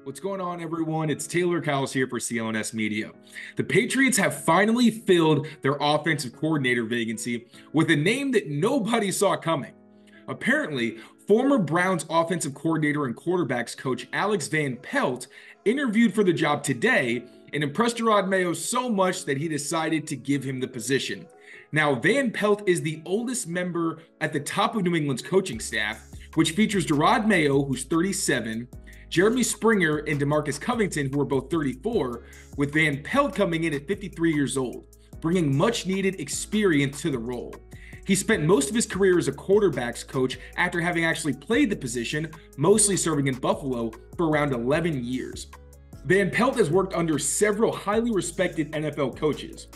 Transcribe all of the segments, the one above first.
What's going on, everyone? It's Taylor Cowles here for CLNS Media. The Patriots have finally filled their offensive coordinator vacancy with a name that nobody saw coming. Apparently, former Browns offensive coordinator and quarterbacks coach Alex Van Pelt interviewed for the job today and impressed Jerod Mayo so much that he decided to give him the position. Now, Van Pelt is the oldest member at the top of New England's coaching staff, which features Jerod Mayo, who's 37, Jeremy Springer and DeMarcus Covington, who are both 34, with Van Pelt coming in at 53 years old, bringing much-needed experience to the role. He spent most of his career as a quarterbacks coach after having actually played the position, mostly serving in Buffalo for around 11 years. Van Pelt has worked under several highly respected NFL coaches.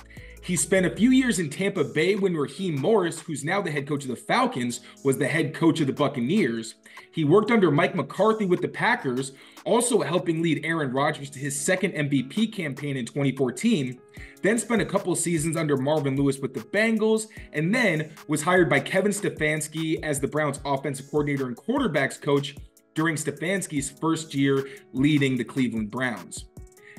He spent a few years in Tampa Bay when Raheem Morris, who's now the head coach of the Falcons, was the head coach of the Buccaneers. He worked under Mike McCarthy with the Packers, also helping lead Aaron Rodgers to his second MVP campaign in 2014, then spent a couple seasons under Marvin Lewis with the Bengals, and then was hired by Kevin Stefanski as the Browns offensive coordinator and quarterbacks coach during Stefanski's first year leading the Cleveland Browns.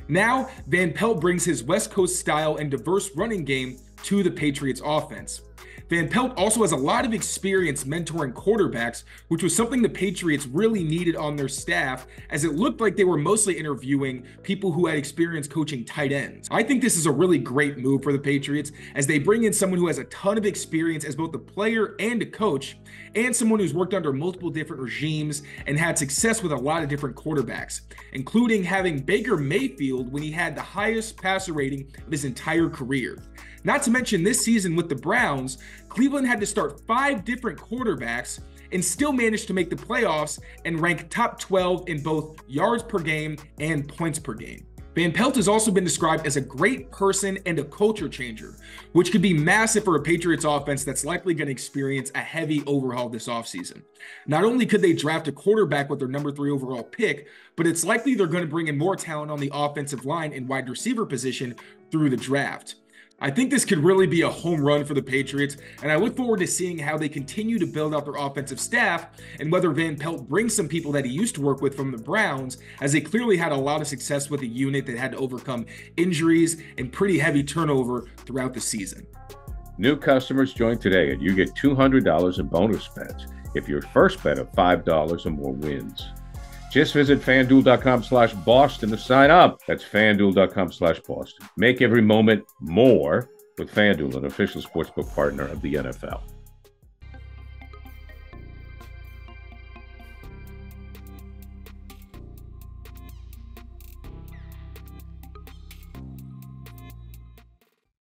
Now, Van Pelt brings his West Coast style and diverse running game to the Patriots offense. Van Pelt also has a lot of experience mentoring quarterbacks, which was something the Patriots really needed on their staff, as it looked like they were mostly interviewing people who had experience coaching tight ends. I think this is a really great move for the Patriots, as they bring in someone who has a ton of experience as both a player and a coach, and someone who's worked under multiple different regimes and had success with a lot of different quarterbacks, including having Baker Mayfield when he had the highest passer rating of his entire career. Not to mention this season with the Browns, Cleveland had to start 5 different quarterbacks and still managed to make the playoffs and rank top 12 in both yards per game and points per game. Van Pelt has also been described as a great person and a culture changer, which could be massive for a Patriots offense that's likely going to experience a heavy overhaul this offseason. Not only could they draft a quarterback with their number 3 overall pick, but it's likely they're going to bring in more talent on the offensive line and wide receiver position through the draft. I think this could really be a home run for the Patriots, and I look forward to seeing how they continue to build out their offensive staff and whether Van Pelt brings some people that he used to work with from the Browns, as they clearly had a lot of success with a unit that had to overcome injuries and pretty heavy turnover throughout the season. New customers join today and you get $200 in bonus bets if your first bet of $5 or more wins. Just visit FanDuel.com/Boston to sign up. That's FanDuel.com/Boston. Make every moment more with FanDuel, an official sportsbook partner of the NFL.